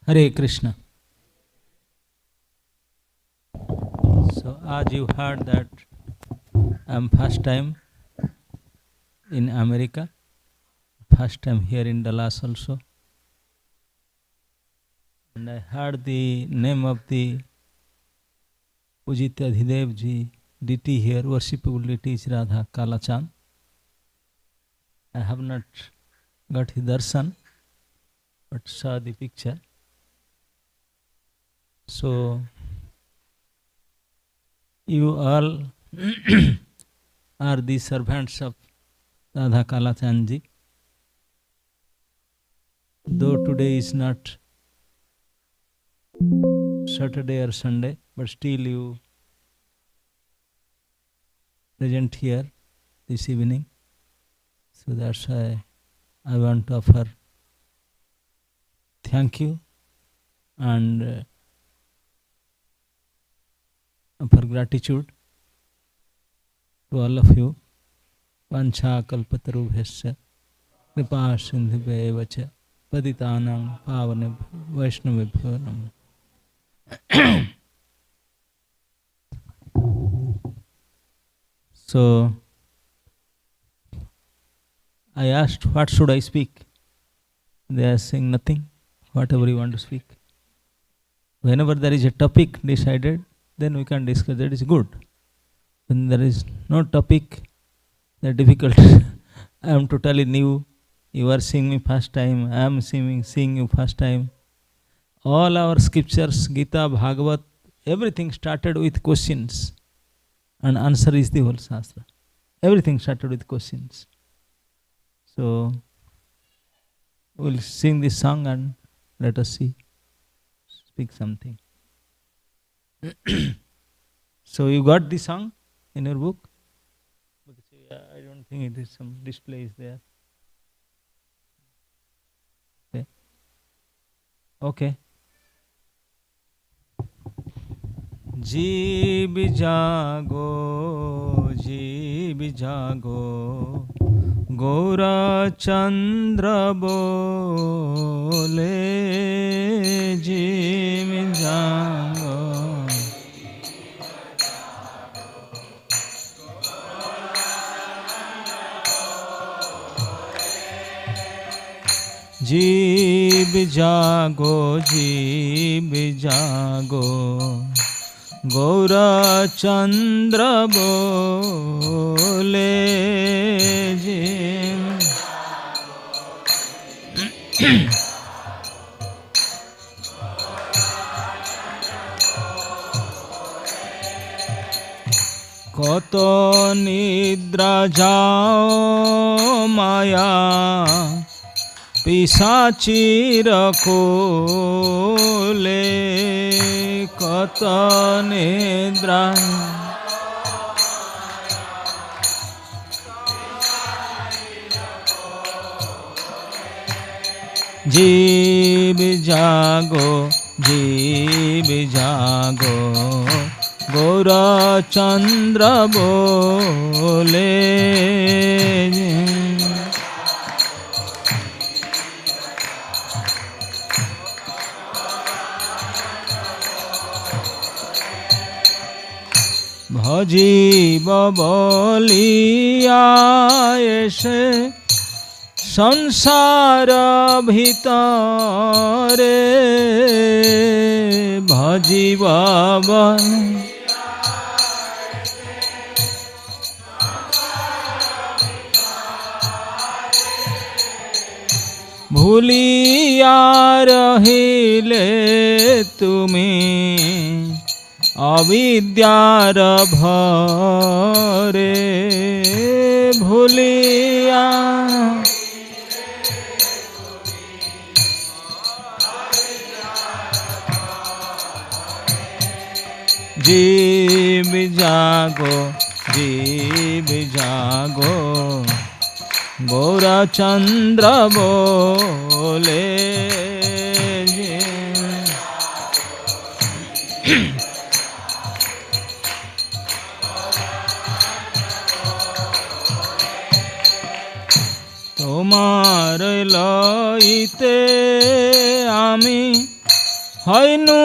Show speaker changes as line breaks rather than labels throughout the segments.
Hare Krishna. So as you heard that I'm first time in America, first time here in Dallas also. And I heard the name of the Pujitya Adhidev ji, DT here, worshipable DT is Radha Kalachand. I have not got his darshan, but saw the picture. So you all are the servants of Radha Kalachand ji. Though today is not Saturday or Sunday, but still you present here this evening. So that's why I want to offer thank you and offer gratitude to all of you. Vancha kalpatarubhyasya kripa sindhubheva cha paditanam pavanebhyo vaishnavebhyo namo. So I asked, what should I speak? They are saying nothing, whatever you want to speak. Whenever there is a topic decided, then we can discuss. That is good. When there is no topic, that is difficult. I am totally new. You are seeing me first time. I am seeing you first time. All our scriptures, Gita, Bhagavat, everything started with questions. And answer is the whole Shastra. Everything started with questions. So, we'll sing this song and let us see. Speak something. So, you got the song in your book? I don't think it is some display is there. Okay. जीव जागो गौरा चंद्र बोले जीव जागो जीव जागो गौरा चंद्र बोले जी कत निद्रा जाओ माया पिशाचीर कोले कत निद्रा जीव जागो गौरा चंद्र बोले भजीब बलिया एसे संसार भितरे भजीब भूलिया रहिले तुमी अविद्यार भरे भूलिया जीव जागो गौरा चंद्र बोले তোমার লইতে আমি হইনু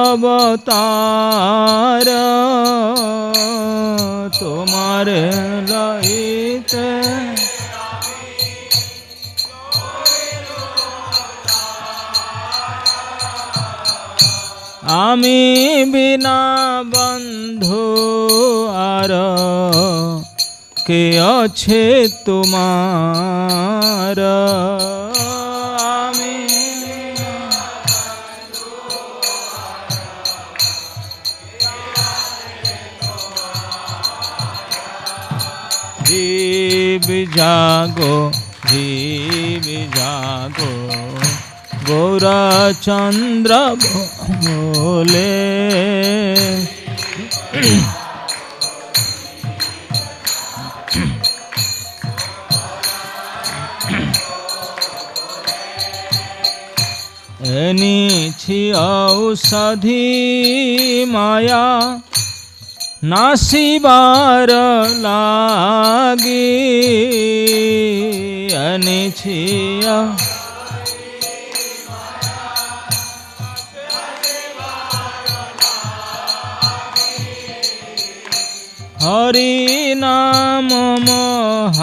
অবতার তোমার লইতে আমি বিনা বন্ধু আর কে আছে তোমার আমি জীব জাগো জীব জাগো গৌরচন্দ্র বলে এনেছি ঔষধি মায়া নাসিবার লাগি এনেছি হরি নাম মহামন্ত্র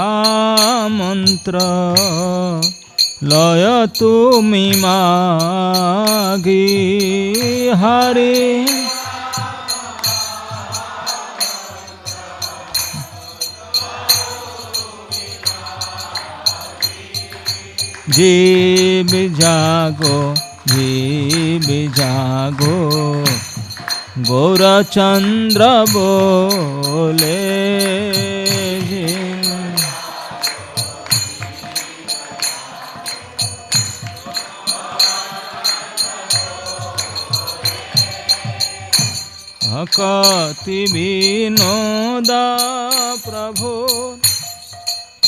লয় তুমি মাগি হরি জীব জাগো জীব জাগো গৌরচন্দ্র বলে ভকতি বিনোদা প্রভু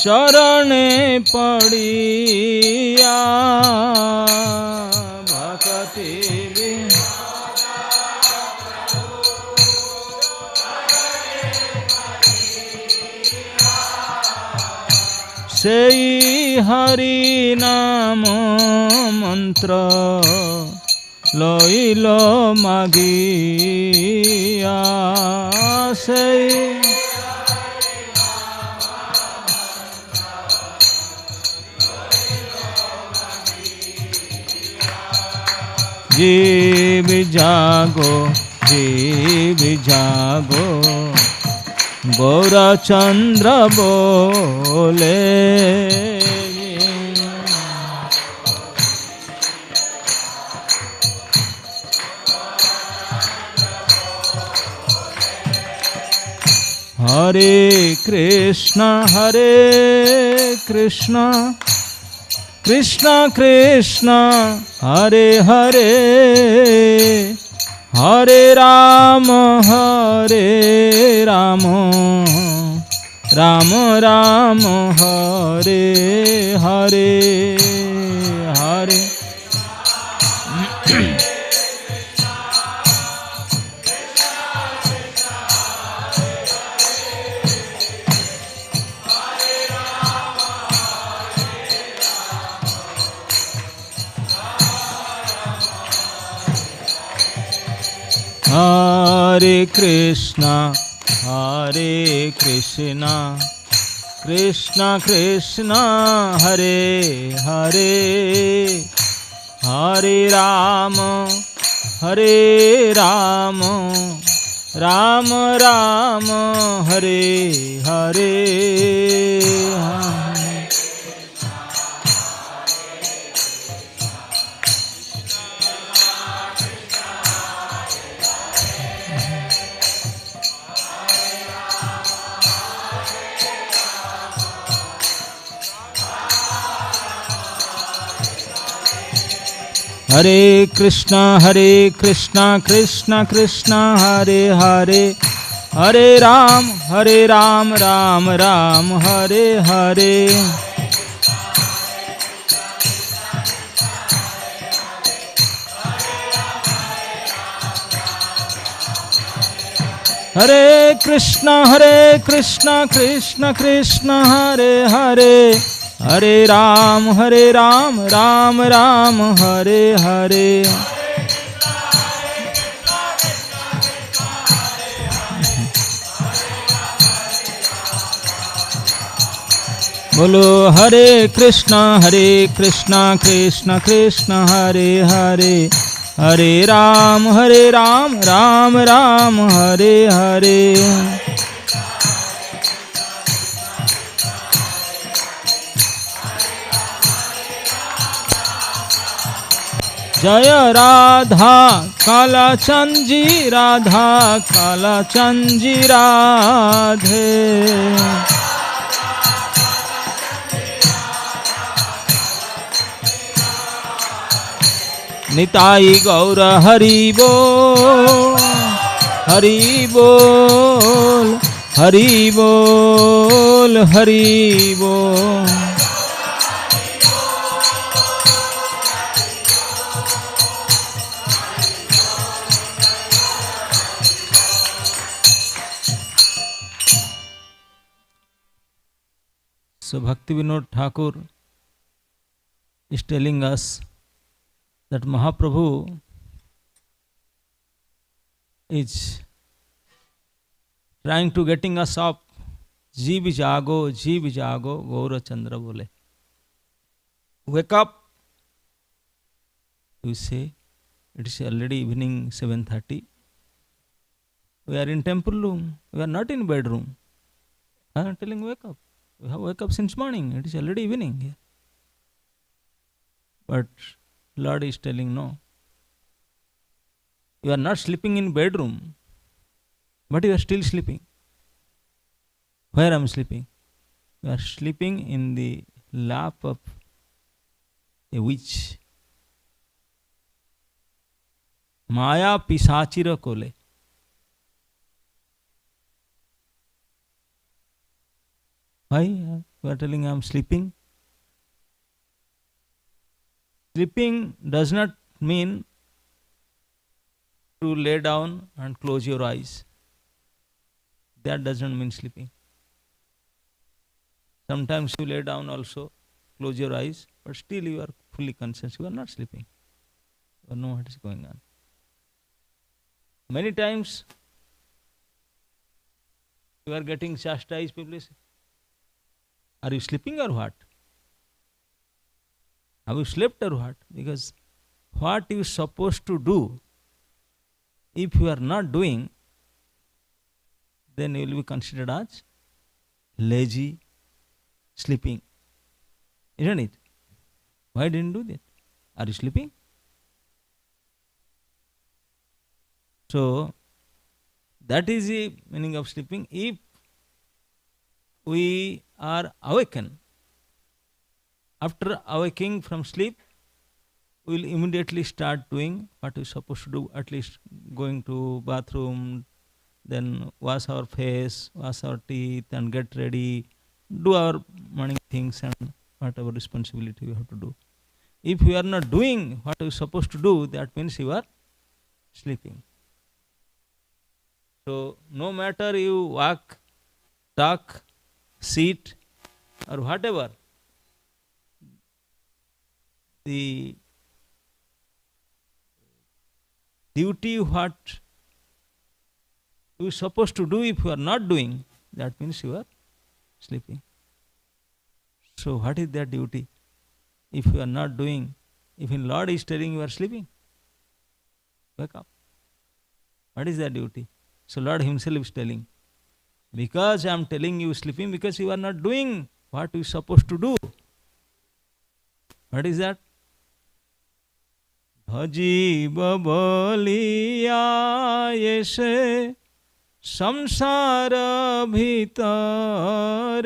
চরণে পড়িয়া ভকতি সেই হরি নাম মন্ত্র লইল মাগিয়া সেই জীব জাগো জীব জাগো গৌরচন্দ্র বলে হরে কৃষ্ণ কৃষ্ণ কৃষ্ণ হরে হরে হরে রাম রাম রাম হরে হরে হরে हरे कृष्णा कृष्णा कृष्णा हरे हरे हरे राम राम राम हरे हरे हरे कृष्णा कृष्णा कृष्णा हरे हरे हरे राम राम राम हरे हरे हरे कृष्णा कृष्णा कृष्णा हरे हरे हरे राम राम राम हरे हरे बोलो हरे कृष्णा कृष्णा कृष्णा हरे हरे, हरे राम राम राम हरे हरे। जय राधा कालाचंद जी, राधा कालाचंद जी राधे। निताई गौर हरि बोल, हरि बोल, हरि बोल, हरि बोल। So Bhakti Vinod Thakur is telling us that Mahaprabhu is trying to getting us up. जीव जागो गौर चंद्र बोले, wake up. We say it is already evening 7:30. We are in temple room, we are not in bedroom. I am telling wake up. We have wake up since morning, it is already evening here. But Lord is telling no. You are not sleeping in bedroom, but you are still sleeping. Where I am sleeping? You are sleeping in the lap of a witch. Maya pisachira kole. Why you are telling I am sleeping? Sleeping does not mean to lay down and close your eyes. That doesn't mean sleeping. Sometimes you lay down also, close your eyes, but still you are fully conscious. You are not sleeping. You know what is going on. Many times you are getting chastised, people say, are you sleeping or what? Have you slept or what? Because what you are supposed to do, if you are not doing, then you will be considered as lazy, sleeping. Isn't it? Why didn't you do that? Are you sleeping? So, that is the meaning of sleeping. If we are awakened, after awaking from sleep, we will immediately start doing what we are supposed to do, at least going to bathroom, then wash our face, wash our teeth and get ready, do our morning things and whatever responsibility we have to do. If you are not doing what you are supposed to do, that means you are sleeping. So no matter you walk, talk, sit or whatever, the duty what you are supposed to do, if you are not doing, that means you are sleeping. So what is that duty? If you are not doing, if in Lord is telling you are sleeping, wake up. What is that duty? So Lord himself is telling, because I am telling you sleeping, because you are not doing what you are supposed to do. What is that? Bhaji babaliya yese samsara bhitare.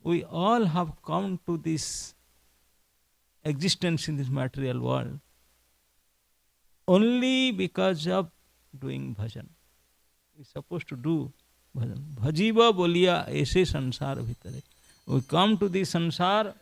We all have come to this existence in this material world only because of doing bhajan. We are supposed to do bhajan. Bhajiva boliya aise sansar bhitare. We come to this sansar.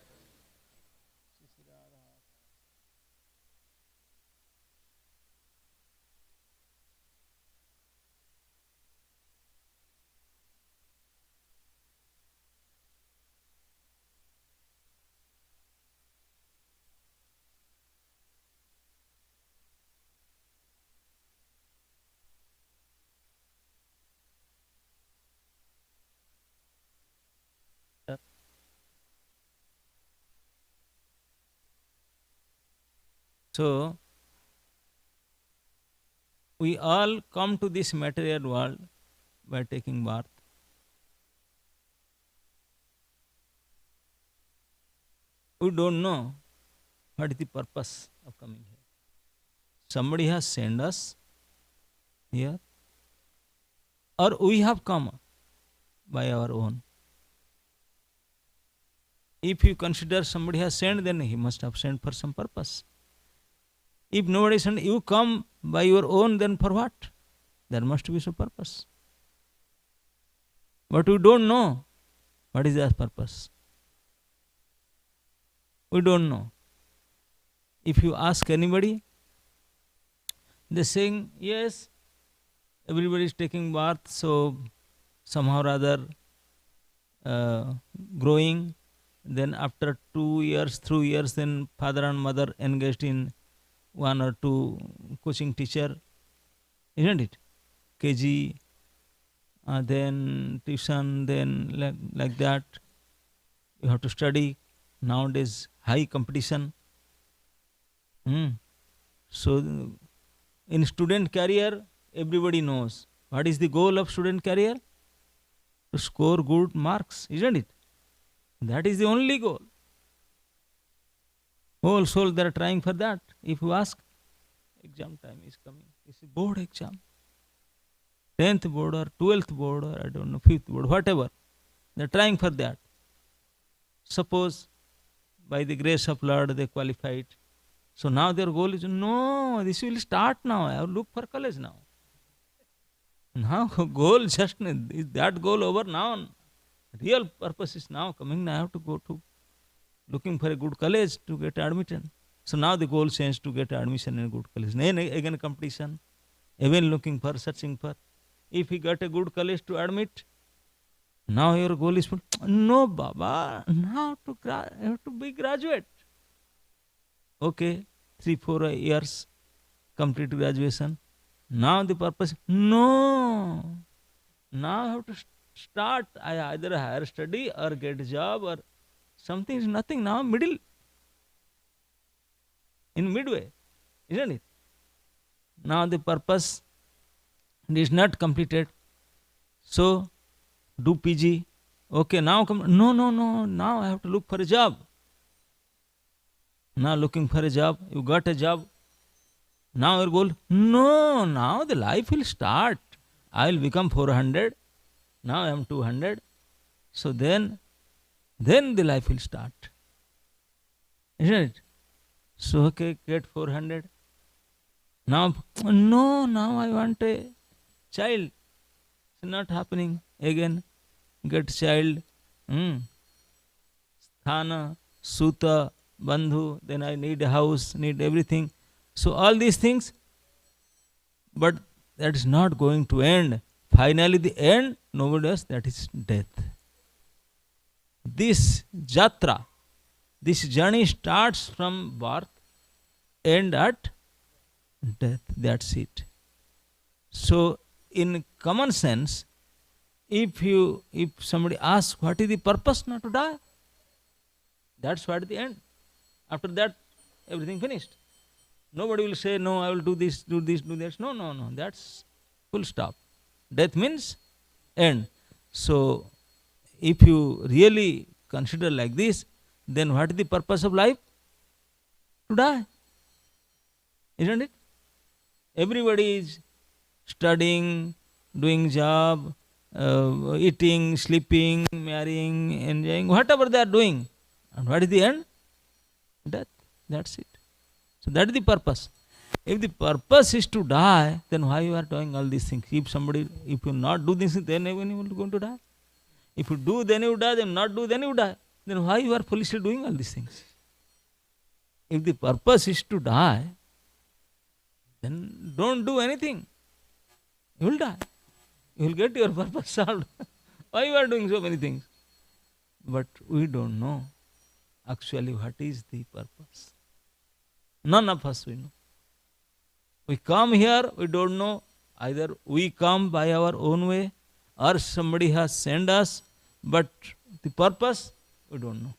So, we all come to this material world by taking birth. We don't know what is the purpose of coming here. Somebody has sent us here, or we have come by our own. If you consider somebody has sent, then he must have sent for some purpose. If nobody sent, you come by your own, then for what? There must be some purpose. But we don't know what is that purpose. We don't know. If you ask anybody, they saying, yes, everybody is taking birth, so somehow or other growing. Then after 2 years, 3 years, then father and mother engaged in 1 or 2 coaching teacher, isn't it? KG, then tuition, then like that. You have to study. Nowadays, high competition. So, in student career, everybody knows. What is the goal of student career? To score good marks, isn't it? That is the only goal. Whole soul they are trying for that. If you ask, exam time is coming. It's a board exam. 10th board or 12th board or I don't know, 5th board, whatever. They are trying for that. Suppose by the grace of Lord they qualified. So now their goal is, no, this will start now. I have to look for college now. Now goal just, is that goal over now? Real purpose is now coming. Now I have to go to looking for a good college to get admission. So now the goal changed to get admission in a good college. Then again competition, even looking for, searching for. If he got a good college to admit, now your goal is, no Baba, now you have to be graduate. Okay, 3-4 years, complete graduation. Now the purpose, no. Now I have to start, I either higher study or get a job or something is nothing now, middle. In midway, isn't it? Now the purpose is not completed. So, do PG. Okay, now come. No, now I have to look for a job. Now looking for a job, you got a job. Now your goal, no, now the life will start. I will become 400. Now I am 200. So then the life will start. Isn't it? So okay, get 400. Now, no, now I want a child. It's not happening. Again, get child. Sthana, Suta, Bandhu, then I need a house, need everything. So all these things, but that is not going to end. Finally the end, nobody else, that is death. This jatra, this journey starts from birth, end at death. That's it. So in common sense, if somebody asks what is the purpose, not to die, that's what the end. After that, everything finished. Nobody will say, no, I will do this, do this, do that. No. That's full stop. Death means end. So, if you really consider like this, then what is the purpose of life? To die. Isn't it? Everybody is studying, doing job, eating, sleeping, marrying, enjoying, whatever they are doing. And what is the end? Death. That's it. So that is the purpose. If the purpose is to die, then why you are doing all these things? If you not do this, then even you will going to die. If you do, then you die. Then not do, then you die. Then why you are foolishly doing all these things? If the purpose is to die, then don't do anything. You will die. You will get your purpose solved. Why you are doing so many things? But we don't know actually what is the purpose. None of us we know. We come here, we don't know. Either we come by our own way or somebody has sent us, but the purpose we don't know.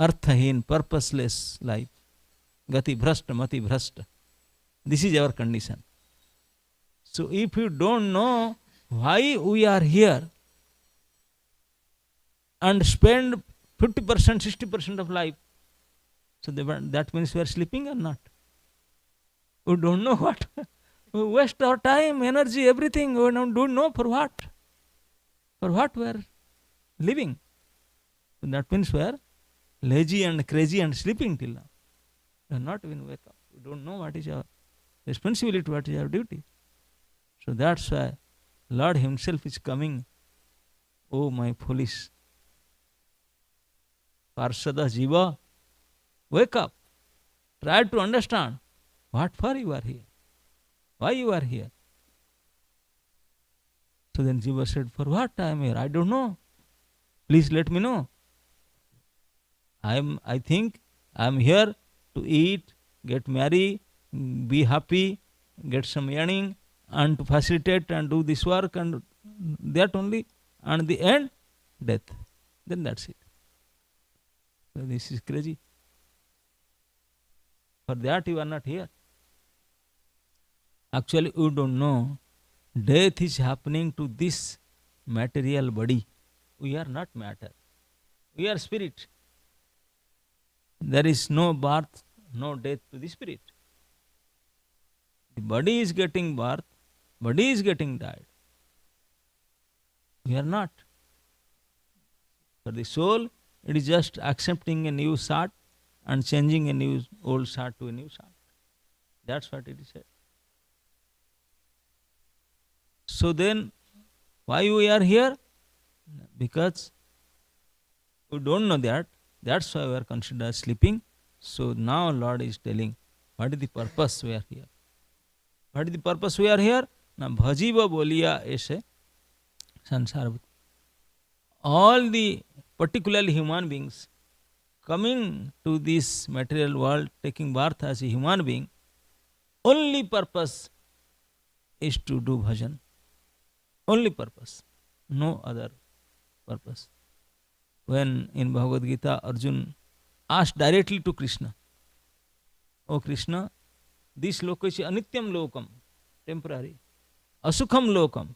Arthahin, purposeless life. Gati bhrashta, mati bhrashta. This is our condition. So if you don't know why we are here and spend 50%, 60% of life, so that means we are sleeping or not? We don't know what. We waste our time, energy, everything. We don't know for what. For what we are living. So that means we are lazy and crazy and sleeping till now. We are not even wake up. We don't know what is our responsibility, what is our duty. So that's why Lord Himself is coming. Oh, my foolish Parsada Jiva, wake up. Try to understand what for you are here. Why you are here. So then Jiva said, for what I am here? I don't know. Please let me know. I think I am here to eat, get married, be happy, get some earning, and to facilitate and do this work and that only. And the end, death. Then that's it. So this is crazy. For that you are not here. Actually, you don't know. Death is happening to this material body. We are not matter. We are spirit. There is no birth, no death to the spirit. The body is getting birth, body is getting died. We are not. For the soul, it is just accepting a new sart and changing a new old sart to a new sart. That's what it is said. So then, why we are here? Because we don't know that. That's why we are considered sleeping. So now Lord is telling, what is the purpose we are here? What is the purpose we are here? Na bhajiva boliya ese sansar. All the particularly human beings coming to this material world, taking birth as a human being, only purpose is to do bhajan. Only purpose. No other purpose. When in Bhagavad Gita, Arjun asked directly to Krishna, O Krishna, this loka is anityam lokam, temporary. Asukham lokam.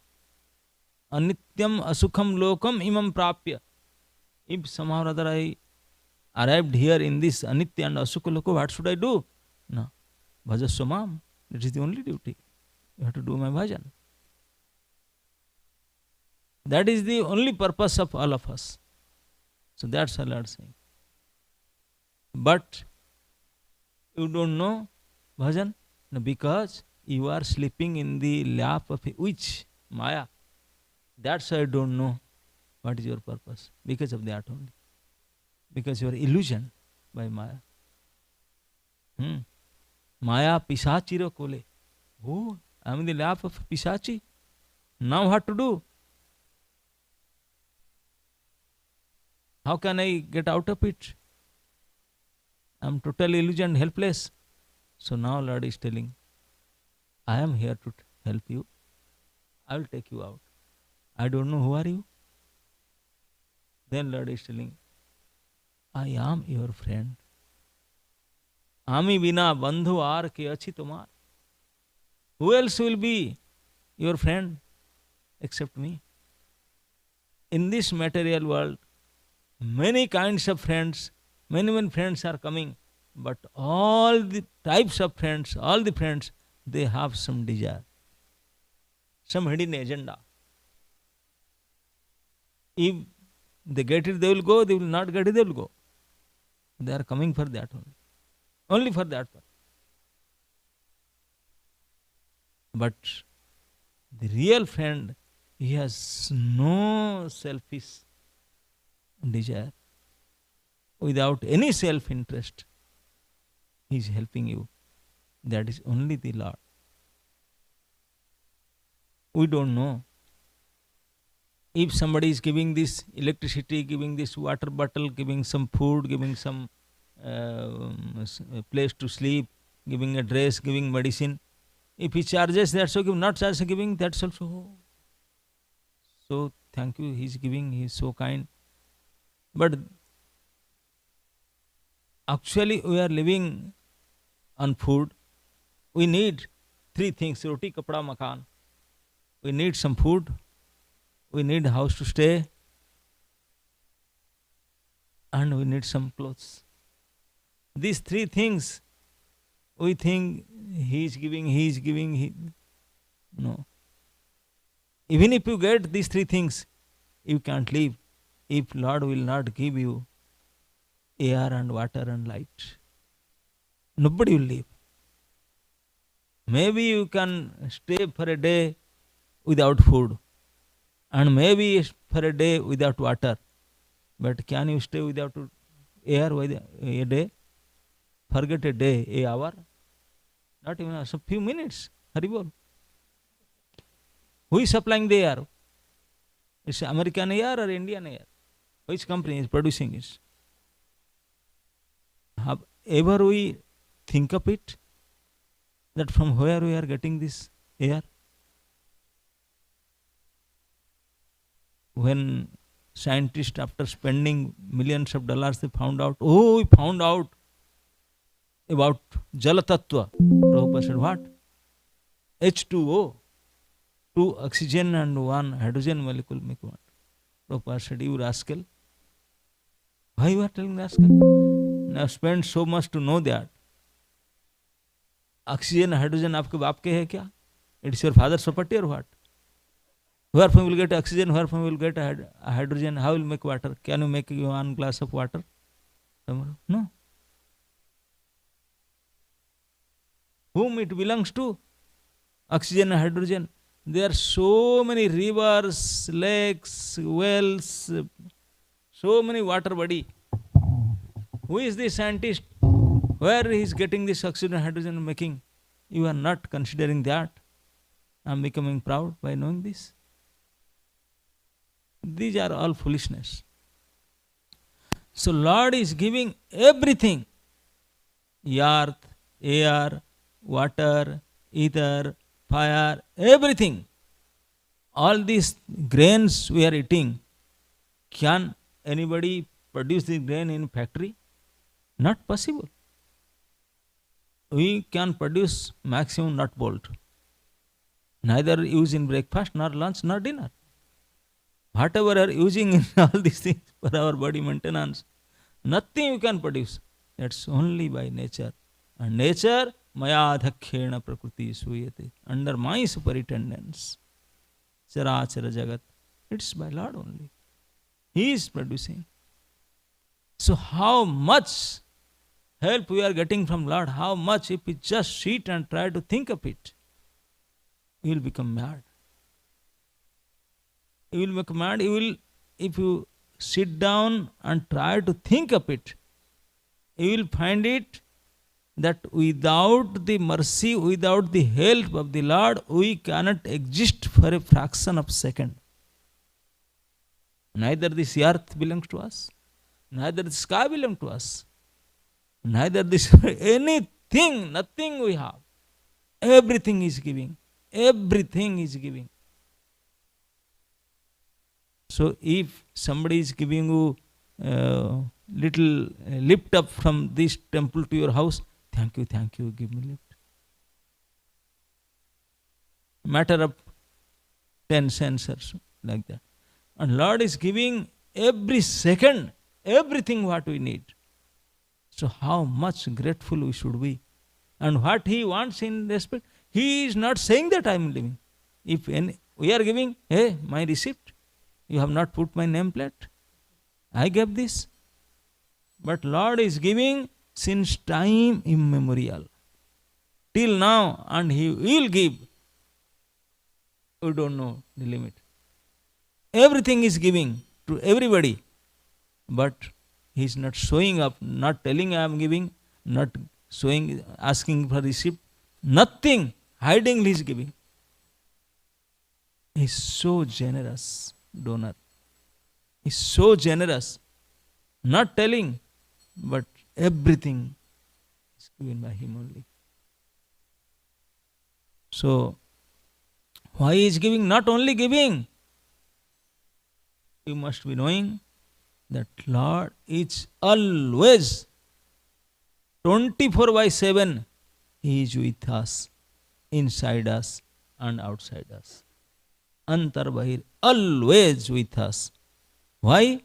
Anityam asukham lokam imam prapya. If somehow or other I arrived here in this anitya and asukha loka, what should I do? No. Bhajaswamam. It is the only duty. You have to do my bhajan. That is the only purpose of all of us. So that's all Lord saying. But you don't know bhajan because you are sleeping in the lap of which? Maya. That's why you don't know what is your purpose. Because of that only. Because you are illusioned by Maya. Maya pisachiro kole. Oh, I am in the lap of pisachi. Now what to do? How can I get out of it? I am totally illusioned, helpless. So now Lord is telling, I am here to help you. I will take you out. I don't know who are you. Then Lord is telling, I am your friend. Ami bina bandhu aar ke achi tumar. Who else will be your friend except me? In this material world, many kinds of friends, many friends are coming, but all the types of friends, all the friends, they have some desire, some hidden agenda. If they get it, they will go. They will not get it, they will go. They are coming for that only. Only for that one. But the real friend, he has no selfish desire. Without any self-interest, he is helping you. That is only the Lord. We don't know. If somebody is giving this electricity, giving this water bottle, giving some food, giving some place to sleep, giving a dress, giving medicine, if he charges, that's okay. Not charge giving, that's also so thank you. He is giving. He is so kind. But Actually, we are living on food. We need three things: roti, kapda, makan. We need some food. We need a house to stay, and we need some clothes. These three things, we think he is giving, he is giving. No. Even if you get these three things, you can't live if Lord will not give you air and water and light. Nobody will live. Maybe you can stay for a day without food, and maybe for a day without water. But can you stay without air a day? Forget a day, a hour. Not even a few minutes. Haribol. Who is supplying the air? It's American air or Indian air? Which company is producing it? Have ever we think of it? That from where we are getting this air? When scientists, after spending millions of dollars, they found out, oh, we found out about Jala Tattva. Prabhupada said, what? H2O. 2 oxygen and 1 hydrogen molecule make one. Prabhupada said, you rascal. Why you are telling rascal? Now spend so much to know that. Oxygen and hydrogen आपके बाप के है क्या? It's your father's property or what? Where from will get oxygen? Where from will get hydrogen? How will make water? Can you make 1 glass of water tomorrow? No. Whom it belongs to? Oxygen and hydrogen. There are so many rivers, lakes, wells, so many water body. Who is the scientist? Where he is getting this oxygen and hydrogen making? You are not considering that. I am becoming proud by knowing this. These are all foolishness. So Lord is giving everything. Earth, air, water, ether, fire, everything. All these grains we are eating, can anybody produce the grain in factory? Not possible. We can produce maximum nut bolt. Neither use in breakfast, nor lunch, nor dinner. Whatever are using in all these things for our body maintenance, nothing you can produce. That's only by nature. And nature, maya dhakhena prakriti suyate. Under my superintendence. Charachara jagat. It's by Lord only. He is producing. So how much help we are getting from Lord? How much if we just sit and try to think of it? You will become mad. You will become mad. If you sit down and try to think of it, you will find it that without the mercy, without the help of the Lord, we cannot exist for a fraction of a second. Neither this earth belongs to us, neither the sky belongs to us, neither this anything, nothing we have. Everything is giving. Everything is giving. So if somebody is giving you little lift up from this temple to your house, thank you, give me lift. Matter of 10 cents or so, like that. And Lord is giving every second, everything what we need. So how much grateful we should be. And what He wants in respect, He is not saying that I am living. If we are giving, hey, my receipt, you have not put my nameplate. I gave this. But Lord is giving since time immemorial. Till now, and He will give. We don't know the limit. Everything is giving to everybody. But He is not showing up, not telling I am giving, not showing, asking for receipt. Nothing. Hiding He is giving. He is so generous donor. He is so generous. Not telling, but everything is given by Him only. So, why He is giving? Not only giving. You must be knowing that Lord is always 24/7 He is with us, inside us and outside us. Antar Bahir, always with us. Why?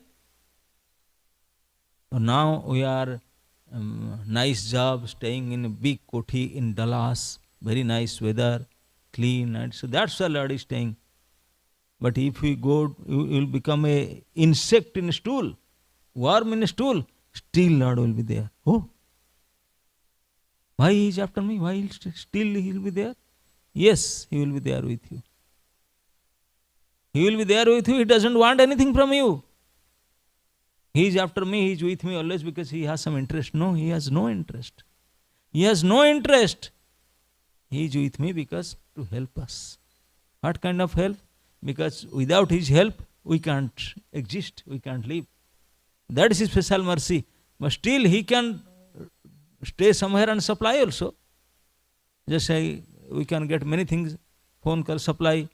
Now we are nice job, staying in a big koti in Dallas, very nice weather, clean, and so that's why Lord is staying. But if we go, you will become a insect in a stool, worm in a stool, still Lord will be there. Oh, why He is after me? Why still He will be there? Yes, He will be there with you. He will be there with you. He doesn't want anything from you. He is after me, He is with me always because He has some interest. No, He has no interest. He has no interest. He is with me because to help us. What kind of help? Because without His help, we can't exist, we can't live. That is His special mercy. But still He can stay somewhere and supply also. Just say we can get many things, phone call, supply.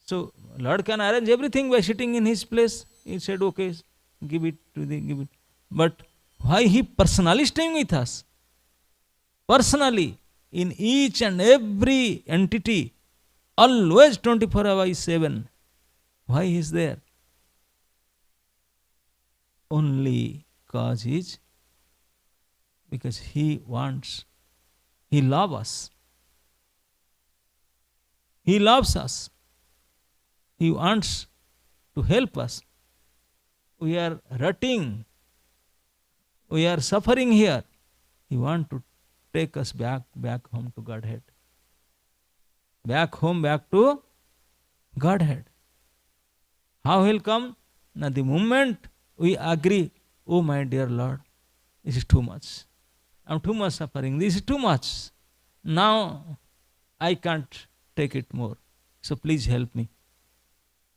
So Lord can arrange everything by sitting in His place. He said, okay, give it. But why He personally staying with us? Personally, in each and every entity, always 24/7. Why He is there? Only cause is because He wants, He loves us. He loves us. He wants to help us. We are rutting. We are suffering here. He wants to take us back home to Godhead. Back home, back to Godhead. How He'll come? Now the moment we agree, oh my dear Lord, this is too much. I'm too much suffering. This is too much. Now I can't take it more. So please help me.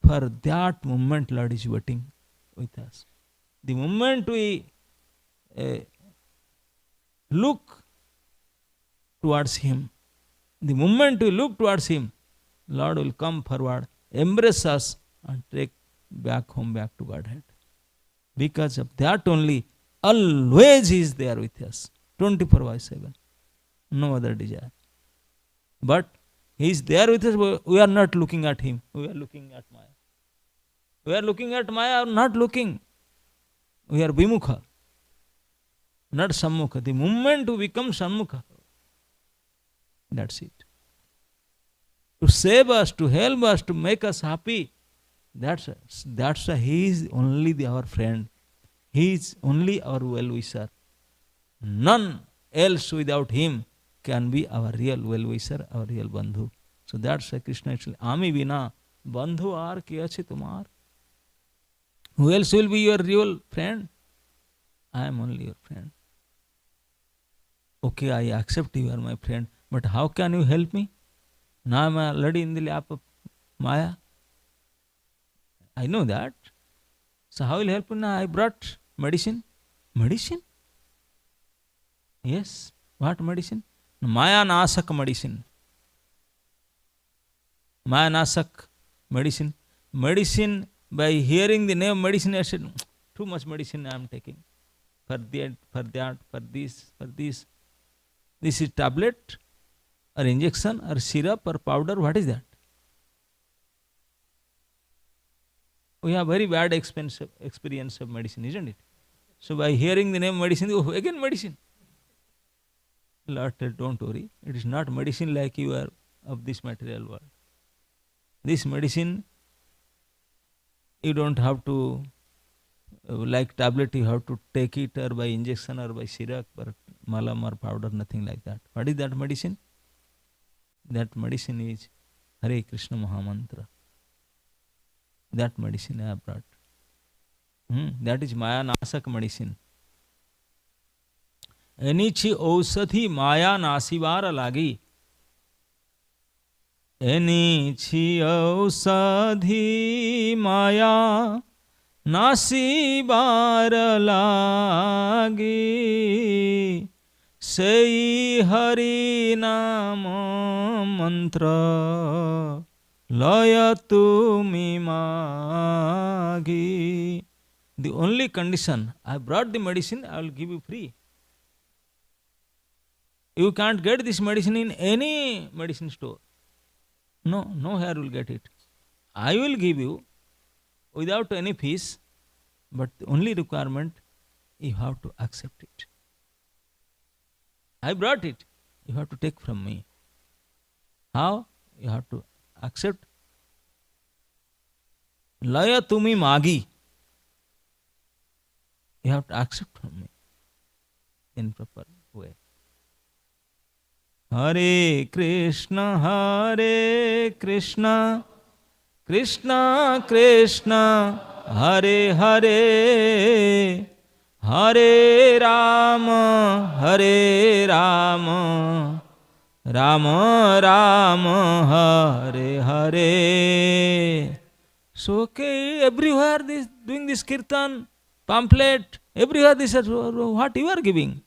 For that moment, Lord is waiting with us. The moment we look towards Him, the moment we look towards Him, Lord will come forward, embrace us and take back home, back to Godhead. Because of that only, always He is there with us, 24/7. No other desire. But He is there with us, we are not looking at Him, we are looking at Maya. We are looking at Maya, not looking. We are Vimukha, not Sammukha. The moment we become Sammukha, that's it. To save us, to help us, to make us happy, that's why He is only our friend. He is only our well-wisher. None else without Him can be our real well-wisher, our real bandhu. So that's why Krishna actually, Ami vina bandhu ar ke ache tumar. Who else will be your real friend? I am only your friend. Okay, I accept you are my friend, but how can you help me? Now I am already in the lap of Maya. I know that. So how will you help me now? I brought medicine. Medicine? Yes. What medicine? Maya nasak medicine. Maya nasak medicine. Medicine, by hearing the name medicine, I said, too much medicine I am taking. For that, for this. This is tablet or injection or syrup or powder. What is that? We have very bad experience of medicine, isn't it? So by hearing the name medicine, oh, again medicine. Lord said, don't worry. It is not medicine like you are of this material world. This medicine, you don't have to, like tablet, you have to take it or by injection or by syrup or malam or powder, nothing like that. What is that medicine? That medicine is Hare Krishna Mahamantra. That medicine I have brought. That is Maya Nasak medicine. Enichi Ausadhi Maya Nasivara Lagi. Enichi Ausadhi Maya Nasivara Lagi. Sei Hari Nama Mantra Laya Tumi Magi. The only condition, I brought the medicine, I will give you free. You can't get this medicine in any medicine store. No, nowhere you will get it. I will give you without any fees, but the only requirement, you have to accept it. I brought it, you have to take from me. How? You have to accept. Laya tumi magi. You have to accept from me in proper way. Hare Krishna, Krishna Krishna, Hare Hare, Hare Rama, Rama Rama, Hare Hare. So okay, everywhere this doing this kirtan, pamphlet, everywhere this is what you are giving.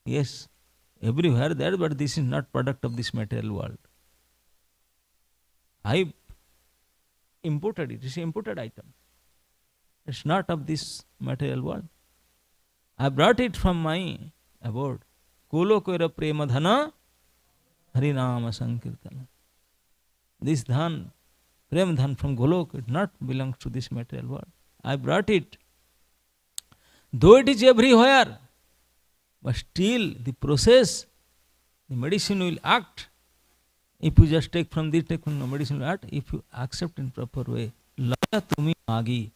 Yes, everywhere there, but this is not product of this material world. I imported it. It's an imported item. It's not of this material world. I brought it from my abode. Kulokera prema dhana harinama sankirtana. This dhan, prema dhan from Golok, it not belongs to this material world. I brought it. Though it is everywhere, but still the process, the medicine will act. If you just take from this, take from the medicine will act. If you accept in proper way, laya tumi magi.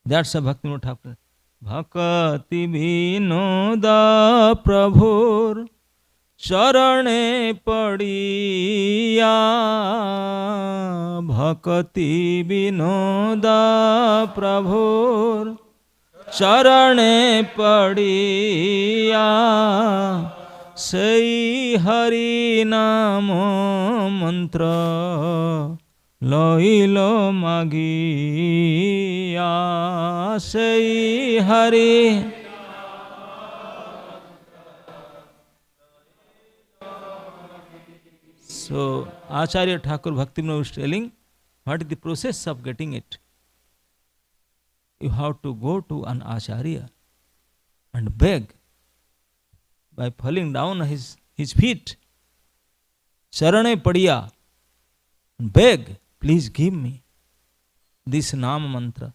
That's a Bhaktivinoda Thakur. Bhakti vinoda prabhur charane padiya. Bhakti vinoda prabhur charane padiya. Sei hari namo mantra loilo magiya. Sei hari. So Acharya Thakur Bhaktivinoda is telling what is the process of getting it. You have to go to an Acharya and beg by falling down his feet. Charane padiya. Beg, please give me this Nam mantra.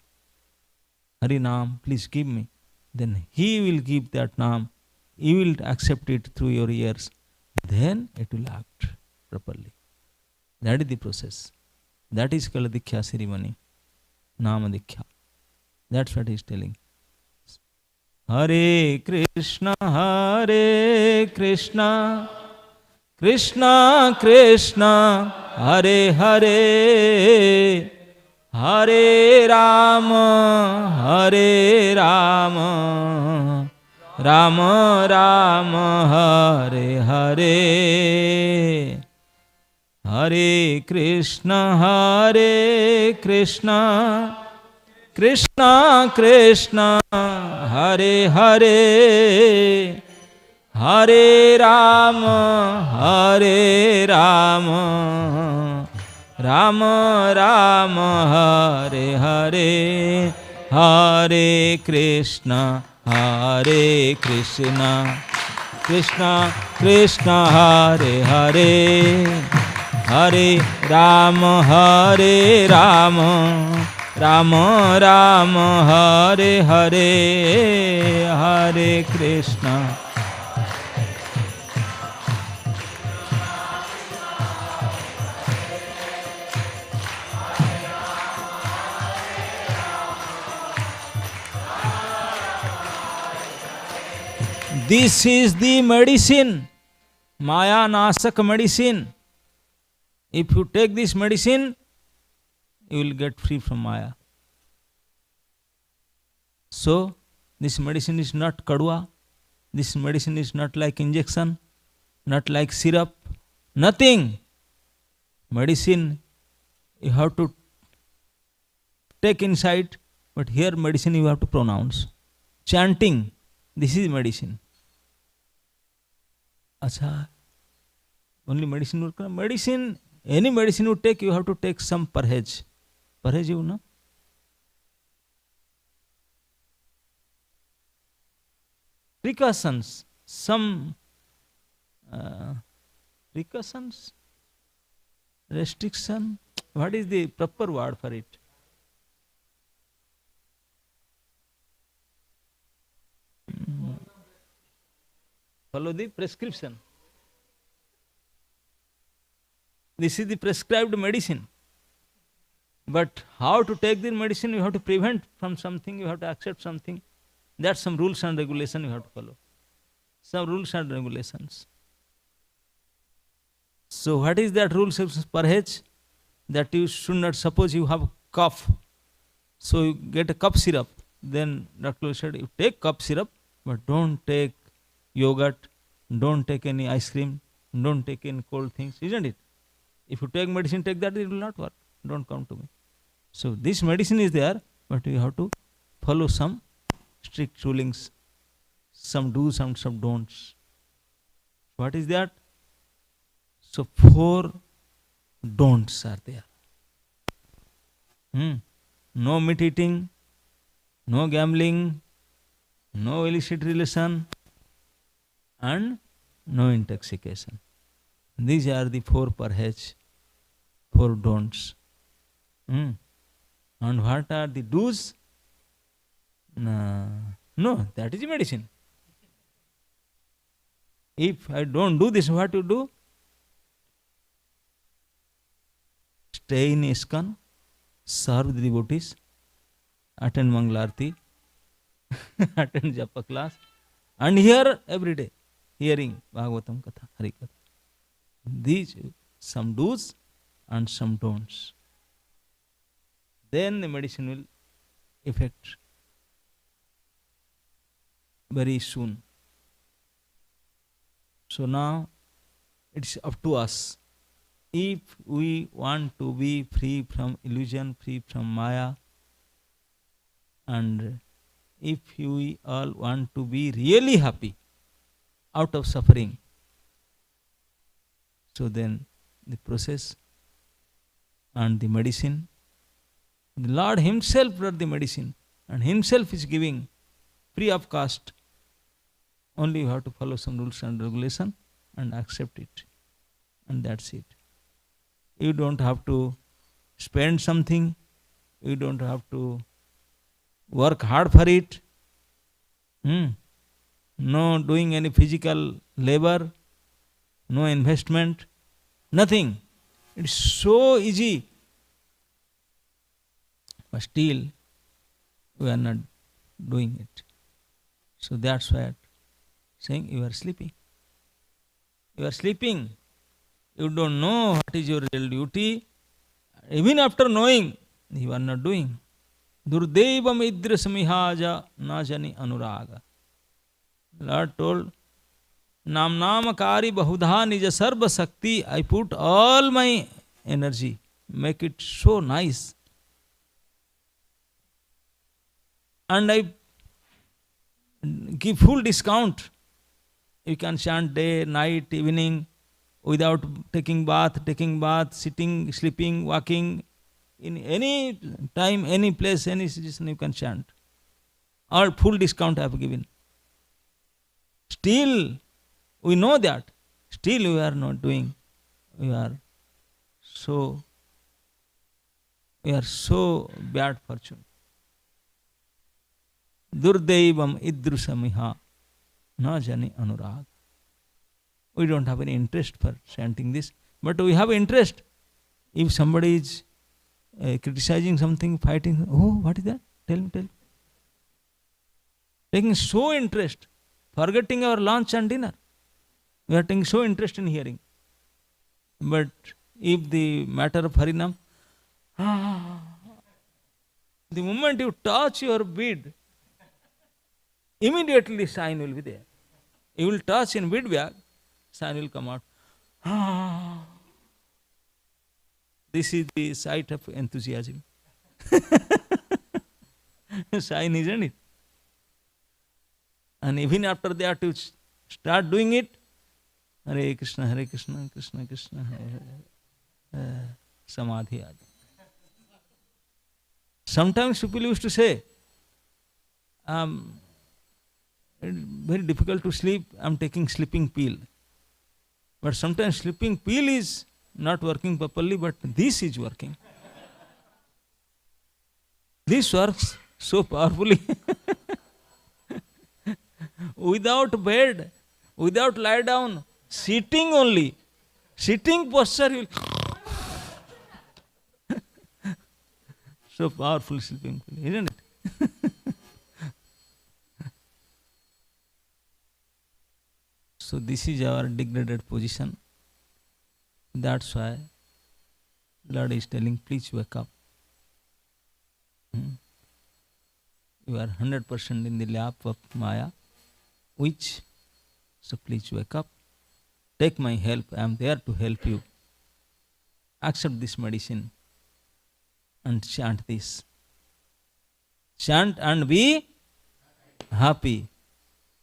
Hari Nam, please give me. Then he will give that Nam. You will accept it through your ears. Then it will act properly. That is the process. That is called Diksha ceremony. Nama Diksha. That's what he is telling. Hare Krishna, Krishna Krishna, Hare Hare, Hare Rama, Rama Rama, Hare Hare. Hare Krishna, Krishna Krishna, Hare Hare, Hare Rama, Rama Rama, Hare Hare. Hare Krishna, Krishna Krishna, Hare Hare, Hare Rama, Rama Rama, Hare Hare. Hare Krishna. This is the medicine, Maya Nasak medicine. If you take this medicine, you will get free from Maya. So, this medicine is not kadwa. This medicine is not like injection, not like syrup, nothing. Medicine you have to take inside, but here medicine you have to pronounce. Chanting, this is medicine. Acha, only medicine will come. Medicine, any medicine you take, you have to take some parhej. Parhej you know? Precautions. some precautions, restriction. What is the proper word for it? Follow the prescription. This is the prescribed medicine. But how to take the medicine, you have to prevent from something, you have to accept something. That's some rules and regulations you have to follow. Some rules and regulations. So what is that rules of parhej? That you should not, suppose you have cough, so you get a cough syrup. Then doctor said, you take cough syrup, but don't take yogurt, don't take any ice cream, don't take any cold things, isn't it? If you take medicine, take that, it will not work. Don't come to me. So this medicine is there, but you have to follow some strict rulings, some do's and some don'ts. What is that? So 4 don'ts are there. No meat eating, no gambling, no illicit relation, and no intoxication. These are the 4 parhej, 4 don'ts. And what are the do's? No, that is medicine. If I don't do this, what you do? Stay in ISKCON, serve the devotees, attend Mangalarti, attend Japa class, and hear every day, hearing Bhagavatam Katha, Hari Katha. These some do's and some don'ts. Then the medicine will effect very soon. So now it's up to us. If we want to be free from illusion, free from Maya, and if we all want to be really happy out of suffering, so then the process and the medicine, the Lord Himself brought the medicine and Himself is giving free of cost. Only you have to follow some rules and regulation and accept it. And that's it. You don't have to spend something. You don't have to work hard for it. No doing any physical labor. No investment. Nothing. It's so easy. But still, we are not doing it. So that's why saying you are sleeping. You are sleeping. You don't know what is your real duty. Even after knowing, you are not doing. Durdevam idrasamihaja najani anuraga. Lord told, Nam namakari bahudha nija sarva sakti. I put all my energy, make it so nice. And I give full discount. You can chant day, night, evening, without taking bath, sitting, sleeping, walking, in any time, any place, any situation you can chant. All full discount I have given. Still, we know that. Still we are not doing. We are so bad fortune. Durdevam idrusamiha na jani anurag. We don't have any interest for chanting this, but we have interest. If somebody is criticizing something, fighting, oh, what is that? Tell me. Taking so interest, forgetting our lunch and dinner. We are taking so interest in hearing. But if the matter of Harinam, the moment you touch your bead, immediately sign will be there. You will touch in bead bag, sign will come out. This is the sight of enthusiasm. Sign, isn't it? And even after that, you start doing it. Hare Krishna, Krishna Krishna, Hare Hare. Samadhi. Sometimes people used to say, very difficult to sleep, I am taking sleeping pill. But sometimes sleeping pill is not working properly, but this is working. This works so powerfully. Without bed, without lie down, sitting only. Sitting posture will so powerful sleeping pill, isn't it? So this is our degraded position. That's why Lord is telling, please wake up. You are 100% in the lap of Maya, which, so please wake up. Take my help, I am there to help you. Accept this medicine and chant this. Chant and be happy.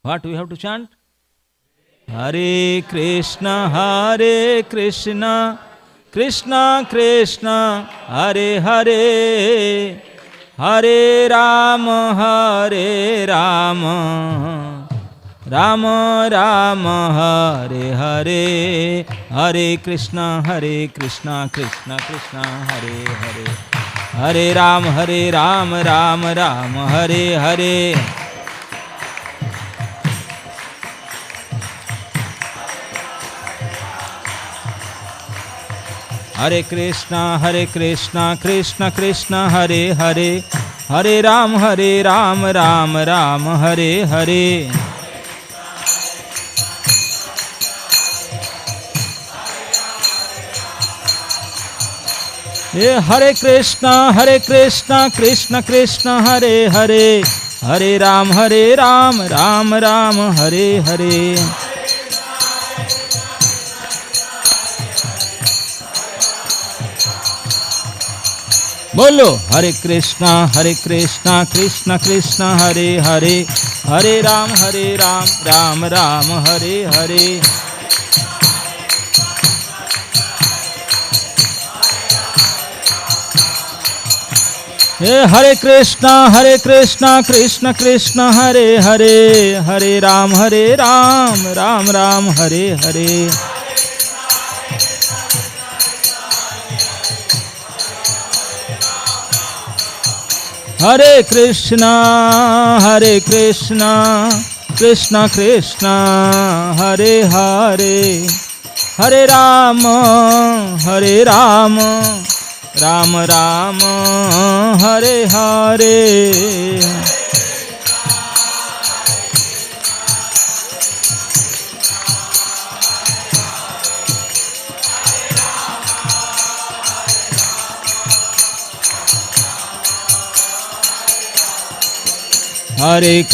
What we have to chant? Hare Krishna, Krishna Krishna, Hare Hare, Hare Rama, Rama Rama, Hare Hare, Hare Krishna, Krishna Krishna, Hare Hare, Hare Rama, Rama Rama, Hare Hare. Hare Krishna, Krishna Krishna, Hare Hare, Hare Rama, Rama Rama, Hare Hare. Hare Krishna, Krishna Krishna, Hare Hare, Hare Rama, Rama Rama, Hare Hare. बोलो हरे कृष्णा कृष्ण कृष्ण हरे हरे, हरे राम राम राम हरे हरे. हरे कृष्णा कृष्ण कृष्ण हरे हरे, हरे Ram Ram Ram Hare Hare. Hare Krishna, Krishna Krishna, Hare Hare, Hare Rama, Rama Rama, Hare Hare. Hare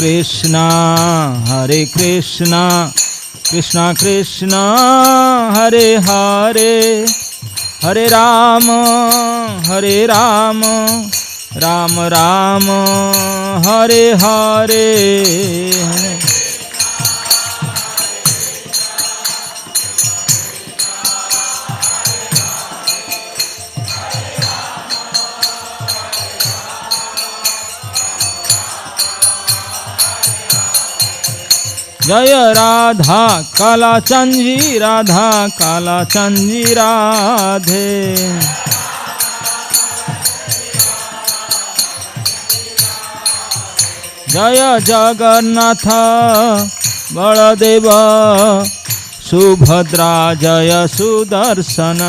Krishna, Krishna Krishna, Hare Hare, Hare Rama, Rama Rama, Hare Hare. जय राधा काला चंजी, राधा काला चंजी राधे. जय जगन्नाथ बलदेव सुभद्रा, जय सुदर्शन.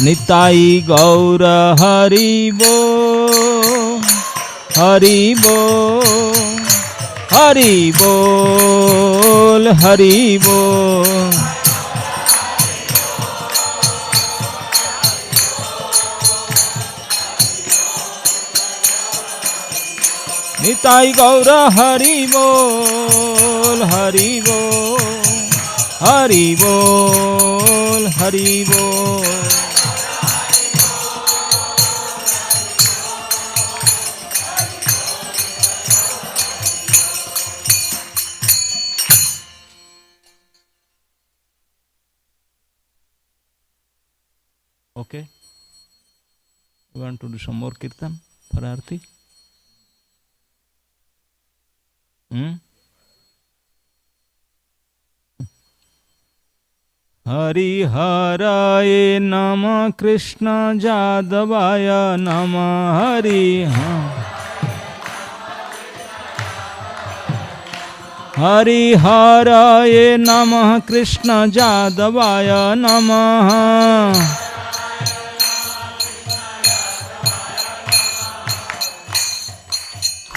निताई गौर हरि बोल, हरि बोल, हरि बोल, हरि बोल. निताई गौर हरि बोल, हरि बोल, हरि बोल, हरि बोल. Okay. You want to do some more kirtan for Aarti? हरिहराय नमः कृष्ण जादवाय नमः हरिहराय नमः कृष्ण जादवाय नमः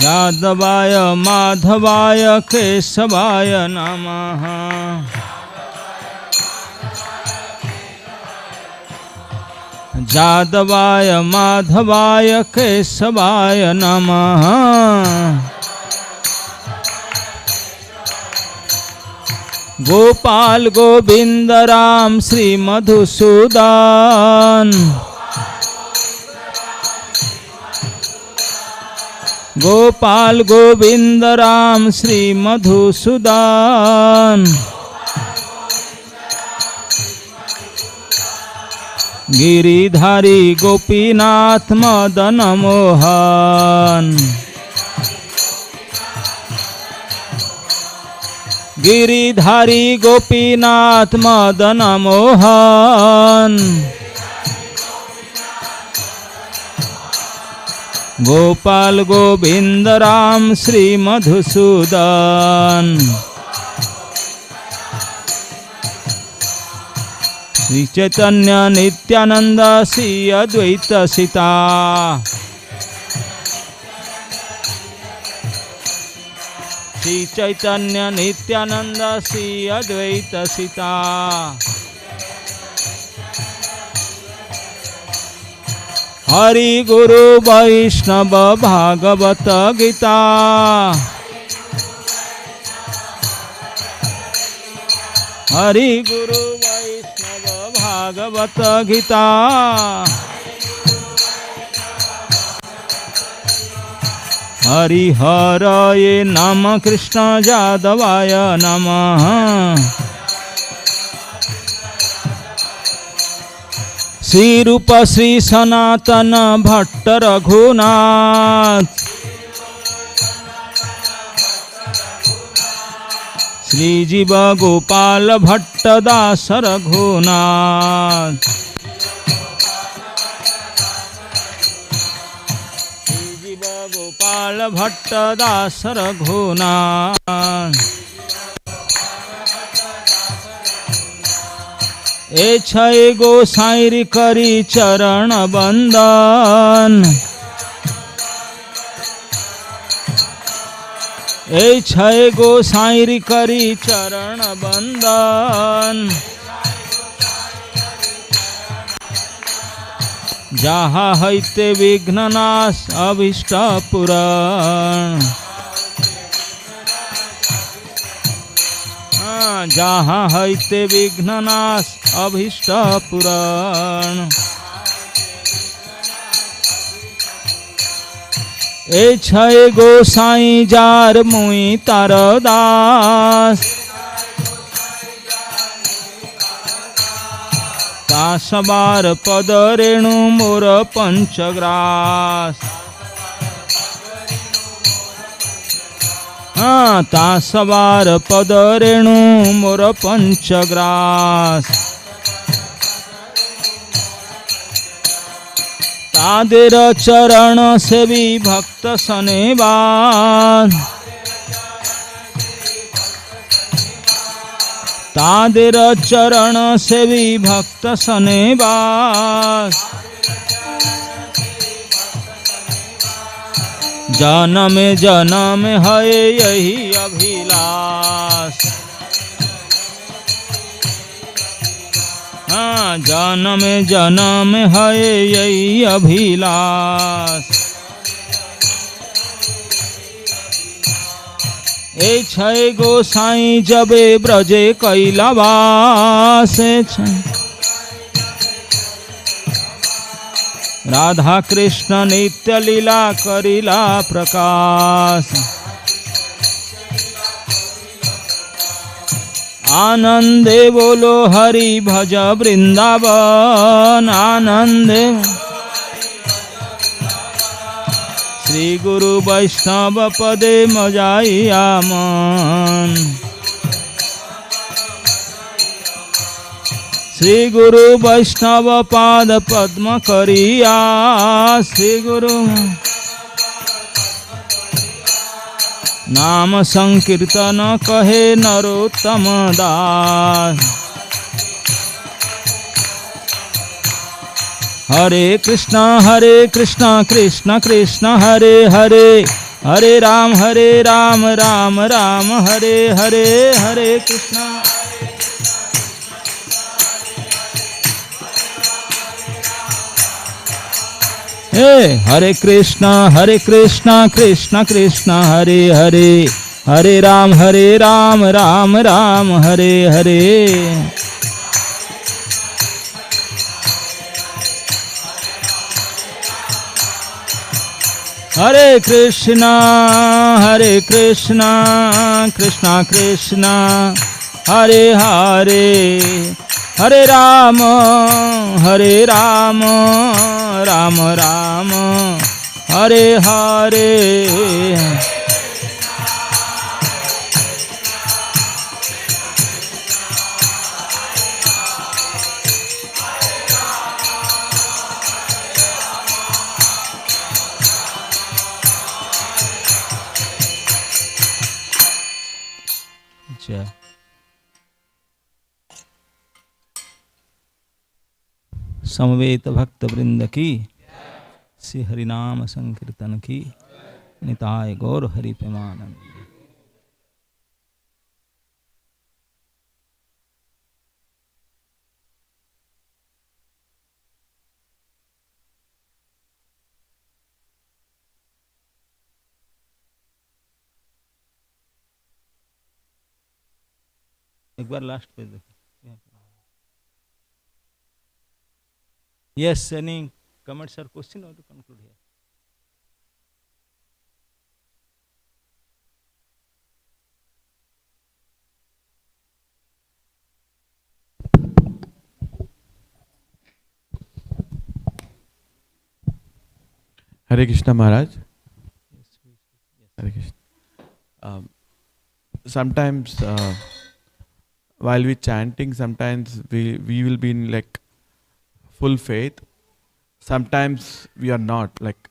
यादवाय माधवाय केशवाय नमः जादवाय माधवाय केशवाय नमः गोपाल गोविंद राम श्री मधुसूदन गोपाल गोविंद राम श्री मधुसूदन गिरिधारी गोपीनाथ मदन मोहन गिरिधारी गोपीनाथ मदन मोहन गोपाल गोविंद राम श्री मधुसूदन श्री चैतन्य नित्यानंद श्री अद्वैत सीता श्री चैतन्य नित्यानंद श्री अद्वैत सीता हरि गुरु वैष्णव भागवत गीता हरि गुरु वैष्णव भागवत गीता हरिहराय नमः कृष्ण जादवाय नमः श्री रूप श्री सनातन भट्ट रघुनाथ श्री जीव गोपाल भट्ट दास रघुनाथ श्री जीव गोपाल भट्ट दास रघुनाथ ए छय गोसाईर करी चरण बंदन ए छय गोसाईर करी चरण बंदन जहाँ हईते विघ्ननाश अभीष्ट पुराण जहाँ हईते विघ्ननाश अभीष्ट पुराण ए छय गोसाई जार मुई तार दास तासबार पद रेणु मोर पंचग्रास तासबार पद रेणु मोर पंचग्रास तादेर चरण सेवी भक्त सनेबाद तादेर चरण सेवी भक्त सनेबाद जन्म जन्म है यही अभिलाष जन्म जन्म है यही अभिलाष ए छय गोसाई जबे ब्रजे कैलावास राधा कृष्ण नित्य लीला करिला प्रकाश आनंदे बोलो हरि भज वृंदावन आनंदे श्री गुरु वैष्णव पदे मजाइया मन। श्री गुरु वैष्णव पाद पद्म करिया, श्री गुरु नाम संकीर्तन कहे नरोत्तम दास। हरे कृष्णा कृष्ण कृष्ण हरे हरे, हरे राम राम राम हरे हरे, हरे कृष्णा हरे कृष्णा कृष्ण कृष्ण हरे हरे, हरे राम राम राम हरे हरे। हरे कृष्णा कृष्ण कृष्ण हरे हरे, हरे राम राम राम हरे हरे। समवेत भक्त वृंद की, श्री हरिनाम संकीर्तन की, निताय गौर हरि प्रेमानंद। एक बार लास्ट पे देखो। Yes, any comments or question or to conclude here?
Hare Krishna Maharaj. Hare Krishna. Sometimes while we chanting, sometimes we will be in like full faith. Sometimes we are not. Like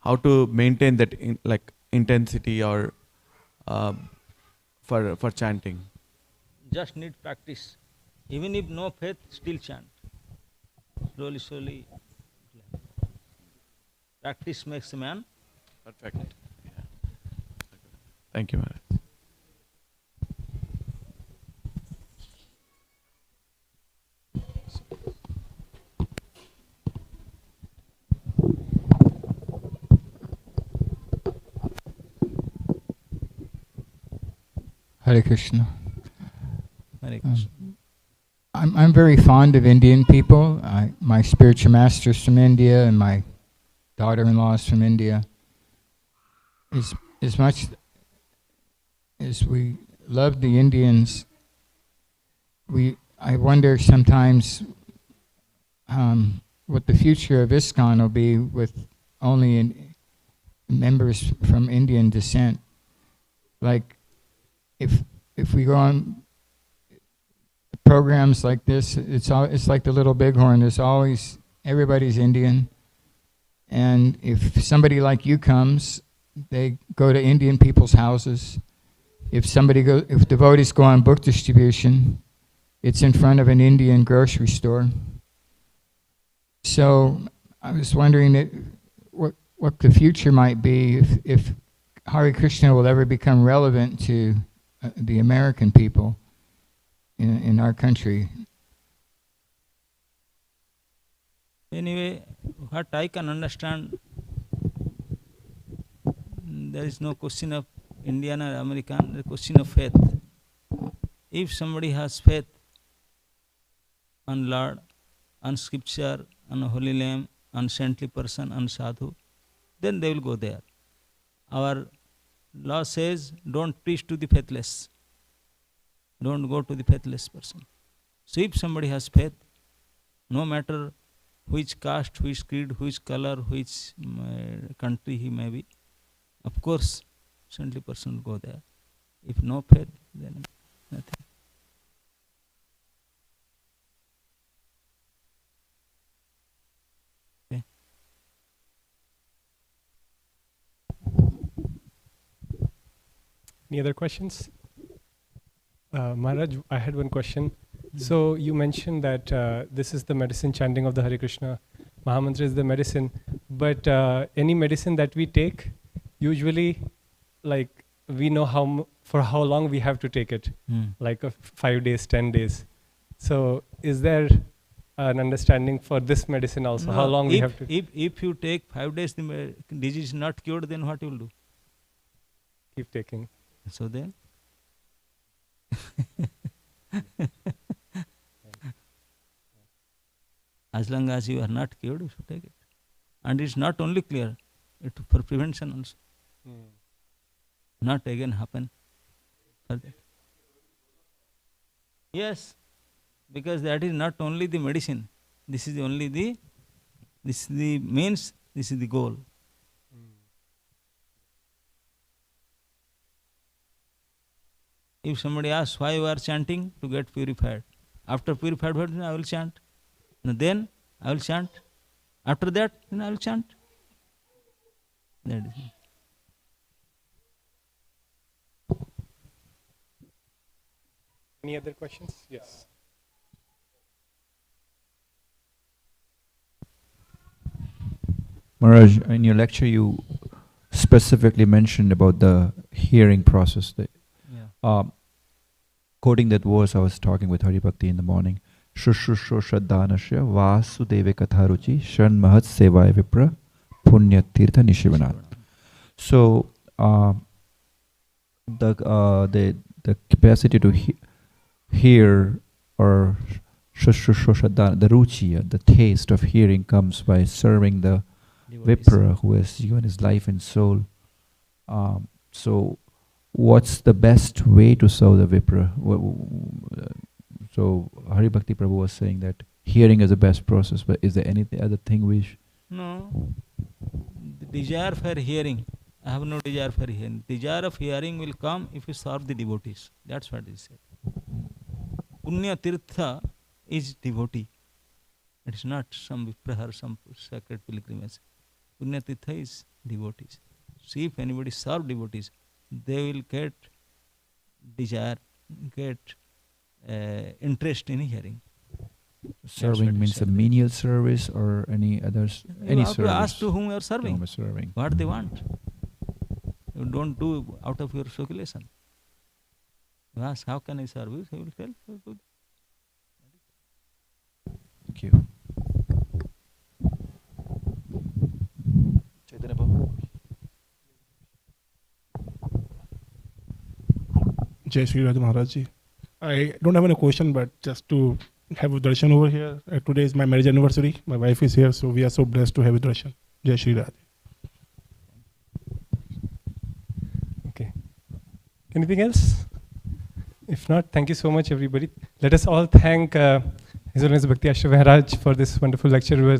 how to maintain that like intensity or for chanting.
Just need practice. Even if no faith, still chant. Slowly. Practice makes a man
Perfect. Yeah. Thank you, Maharaj.
Hare Krishna.
Hare Krishna.
I'm very fond of Indian people. My spiritual master's from India, and my daughter-in-law is from India. As much as we love the Indians, I wonder sometimes what the future of ISKCON will be with only members from Indian descent. Like, if we go on programs like this, it's like the Little Bighorn. There's always, everybody's Indian, and if somebody like you comes, they go to Indian people's houses. If devotees go on book distribution, it's in front of an Indian grocery store. So I was wondering what the future might be if Hare Krishna will ever become relevant to the American people in our country.
Anyway, what I can understand, there is no question of Indian or American, there is question of faith. If somebody has faith on Lord, on scripture, on holy name, on saintly person, on sadhu, then they will go there. Our law says, don't preach to the faithless. Don't go to the faithless person. So if somebody has faith, no matter which caste, which creed, which color, which country he may be. Of course, saintly person will go there. If no faith, then nothing. Okay.
Any other questions? Maharaj, I had one question. So you mentioned that this is the medicine, chanting of the Hare Krishna Mahamantra is the medicine, but any medicine that we take, usually, like, we know for how long we have to take it, like 5 days, 10 days. So is there an understanding for this medicine also?
No,
How long we have to?
If you take 5 days, the disease is not cured, then what you will do?
Keep taking.
So then? As long as you are not cured, you should take it. And it's not only clear, it's for prevention also. Not again happen further. Yes, because that is not only the medicine. This is the means, this is the goal. If somebody asks why you are chanting, to get purified. After purified, I will chant. And then I will chant. After that, then I will chant. That is it.
Any other questions? Yes.
Maharaj, in your lecture you specifically mentioned about the hearing process. Quoting that verse, I was talking with Hari Bhakti in the morning. Shushusho Shraddhanasya Vasudeva Katharuchi Shan Mahat Sevaya Vipra Punya Tirtha Nishivanat. So the capacity to hear, or Shushusho Shraddhana, the ruchi, the taste of hearing, comes by serving the Vipra who has given his life and soul. So what's the best way to serve the Vipra? So Hari Bhakti Prabhu was saying that hearing is the best process, but is there any other thing we
No. The desire for hearing, I have no desire for hearing. Desire of hearing will come if you serve the devotees. That's what he said. Punya Tirtha is devotee. It is not some Vipra or some sacred pilgrimage. Punya Tirtha is devotees. See, if anybody serve devotees, they will get desire, get interest in hearing.
serving means a menial service or any others?
You have to ask to whom you are serving,
serving.
what they want. You don't do out of your circulation. You ask, how can I serve you? He will tell.
Thank you.
Jai Shri Radha Maharaj Ji. I don't have any question, but just to have a darshan over here. Today is my marriage anniversary. My wife is here, so we are so blessed to have a darshan. Jai Shri Radha.
Okay. Anything else? If not, thank you so much, everybody. Let us all thank His Holiness Bhakti Ashram Maharaj for this wonderful lecture.